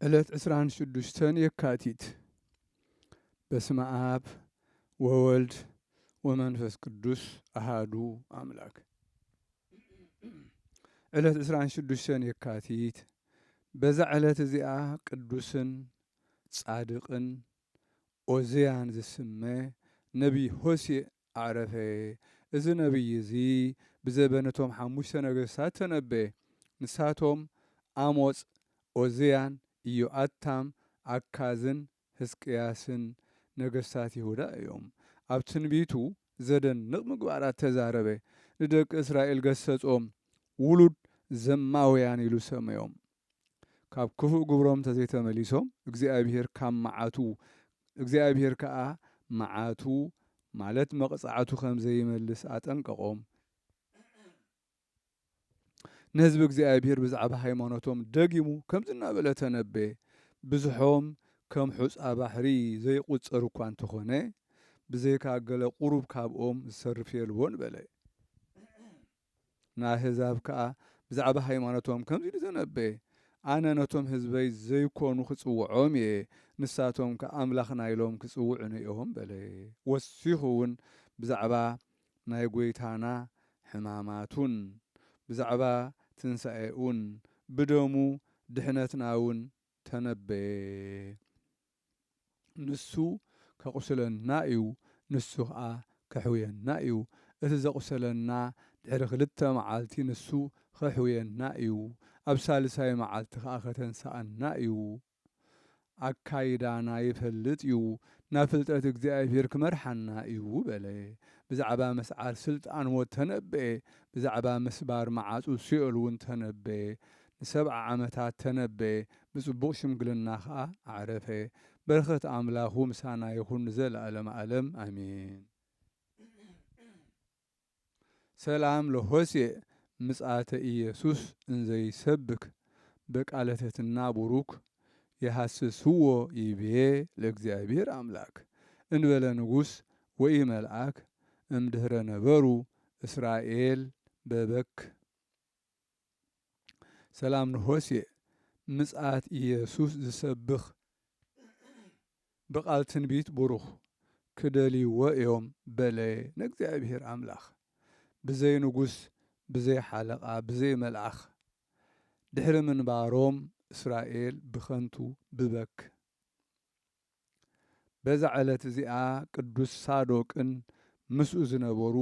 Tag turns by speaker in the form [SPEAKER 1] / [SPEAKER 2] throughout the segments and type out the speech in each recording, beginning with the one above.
[SPEAKER 1] ዕለት 26 የካቲት በስመ አብ ወወልድ ወመንፈስ ቅዱስ አሃዱ አምላክ። ዕለት 26 የካቲት በዛ ዕለት እዚኣ ቅዱስን ጻድቅን ኦዝያን ዝስመ ነቢይ ሆሴዕ ዓረፈ። እዚ ነቢይ እዚ ብዘበነቶም 5 ነገሥታት ተነበየ። ንሳቶም አሞጽ፣ ኦዝያን፣ ኢዮአታም፣ አካዝን ሕዝቅያስን ነገሥታት ይሁዳ እዮም። ኣብ ትንቢቱ ዘደንቕ ምግባራት ተዛረበ። ንደቂ እስራኤል ገሰጾም፣ ውሉድ ዘማውያን ኢሉ ሰመዮም። ካብ ክፉእ ግብሮም ተዘይተመሊሶም እግዚአብሔር ከዓ መዓቱ ማለት መቕጻዕቱ ከም ዘይመልስ አጠንቀቆም። ንህዝቢ እግዚአብሔር ብዛዕባ ሃይማኖቶም ደጊሙ ከምዚ እናበለ ተነበየ። ብዙሖም ከም ሑፃ ባሕሪ ዘይቁፀር እኳ እንተኾነ ብዘይካ ገለ ቁሩብ ካብኦም ዝሰርፍ የልዎን በለ። ናህዛብ ከዓ ብዛዕባ ሃይማኖቶም ከምዚ ኢሉ ተነበየ። ኣነ ነቶም ህዝበይ ዘይኮኑ ክጽውዖም እየ፣ ንሳቶም ከዓ ኣምላኽና ኢሎም ክጽውዑኒ እዮም በለ። ወሲኹ እውን ብዛዕባ ናይ ጎይታና ሕማማቱን ብዛዕባ ትንሣኤኡን ብደሙ ድሕነትና እውን ተነበየ። ንሱ ከቁስለና እዩ፣ ንሱ ከዓ ከሕውየና እዩ። እቲ ዘቁሰለና ድሕሪ 2 መዓልቲ ንሱ ከሕውየና እዩ፣ ኣብ ሳልሳይ መዓልቲ ከዓ ከተንሳኣና እዩ። ኣካይዳና ይፈልጥ እዩ፣ ናብ ፍልጠት እግዚአብሔር ክመርሓና እዩ በለ። ብዛዕባ መስዓር ስልጣን ሞት ተነበየ። ብዛዕባ ምስባር መዓፁ ሲኦል እውን ተነበየ። ን7 ዓመታት ተነበየ። ብጽቡቕ ሽምግልና ከዓ ኣዕረፈ። በረኸት ኣምላኹ ምሳና ይኹን ዘለዓለመ ዓለም አሜን። ሰላም ለሆሴዕ ምጽአተ ኢየሱስ እንዘይሰብክ በቃለ ትሕትና ቡሩክ የሐስስዎ ይቤ ለእግዚአብሔር አምላክ እንበለ ንጉሥ ወኢ መልአክ እምድኅረ ነበሩ እስራኤል በበክ። ሰላም ንሆሴዕ ምጽአት ኢየሱስ ዝሰብኽ በቃል ትንቢት ቡሩኽ ክደልይዎ እዮም በለ ንእግዚአብሔር አምላኽ። ብዘይ ንጉሥ፣ ብዘይ ሓለቓ፣ ብዘይ መልአኽ ድሕሪ ምንባሮም እስራኤል ብኸንቱ ብበክ። በዛ ዕለት እዚኣ ቅዱስ ሳዶቅን ምስኡ ዝነበሩ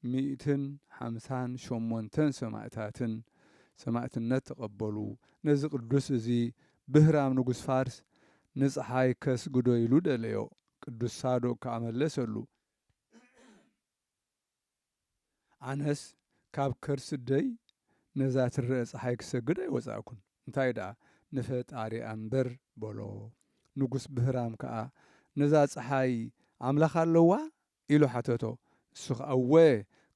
[SPEAKER 1] 158 ሰማዕታትን ሰማዕትነት ተቐበሉ። ነዚ ቅዱስ እዚ ብህራም ንጉሥ ፋርስ ንፀሓይ ከስግዶ ኢሉ ደለዮ። ቅዱስ ሳዶቅ ከዓ መለሰሉ፣ ኣነስ ካብ ከርስደይ ነዛ ትርአ ፀሓይ ክሰግድ ኣይወፃእኩን፣ እንታይ ደኣ ንፈጣሪኣ እምበር በሎ። ንጉሥ ብህራም ከዓ ነዛ ፀሓይ ኣምላኽ ኣለዋ ኢሉ ሓተቶ። እሱ ከዓ እወ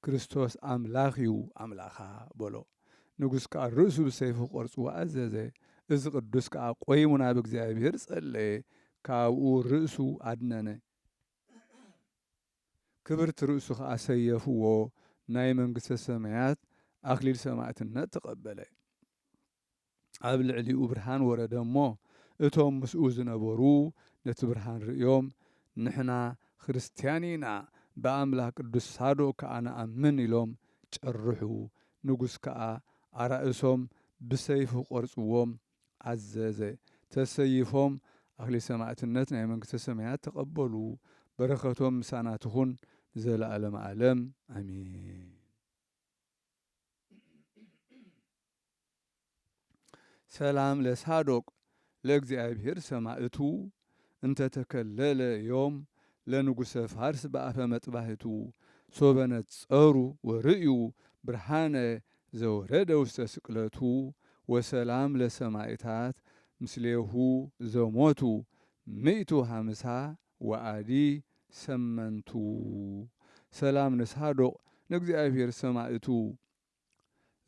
[SPEAKER 1] ክርስቶስ ኣምላኽ እዩ ኣምላኻ በሎ። ንጉሥ ከዓ ርእሱ ብሰይፉ ቆርጽዎ ኣዘዘ። እዚ ቅዱስ ከዓ ቆይሙ ናብ እግዚአብሔር ጸለየ፣ ካብኡ ርእሱ ኣድነነ። ክብርቲ ርእሱ ከዓ ሰየፍዎ፣ ናይ መንግሥተ ሰማያት ኣክሊል ሰማዕትነት ተቐበለ። ኣብ ልዕሊኡ ብርሃን ወረደ እሞ እቶም ምስኡ ዝነበሩ ነቲ ብርሃን ርእዮም ንሕና ክርስቲያን ኢና ብኣምላኽ ቅዱስ ሳዶቅ ከዓ ንኣምን ኢሎም ጨርሑ። ንጉሥ ከዓ ኣራእሶም ብሰይፉ ቆርጽዎም ኣዘዘ። ተሰይፎም ኣክሊል ሰማዕትነት ናይ መንግሥተ ሰማያት ተቐበሉ። በረኸቶም ምሳና ትኹን ዘለዓለመ ዓለም አሜን። ሰላም ለሳዶቅ ለእግዚአብሔር ሰማዕቱ እንተ ተከለለ ዮም ለንጉሠ ፋርስ በአፈ መጥባሕቱ ሶበ ነጸሩ ወርእዩ ብርሃነ ዘወረደ ውስተ ስቅለቱ ወሰላም ለሰማዕታት ምስሌሁ ዘሞቱ 150 ወአዲ ሰመንቱ። ሰላም ንሳዶቅ ንእግዚአብሔር ሰማዕቱ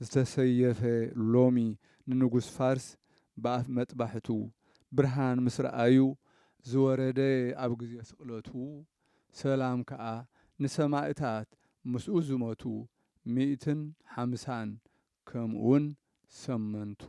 [SPEAKER 1] ዝተሰየፈ ሎሚ ንንጉሥ ፋርስ በአፍ መጥባሕቱ ብርሃን ምስ ረአዩ ዝወረደ ኣብ ግዜ ስቅለቱ ሰላም ከዓ ንሰማዕታት ምስኡ ዝሞቱ 150 ከምኡውን ሰመንቱ።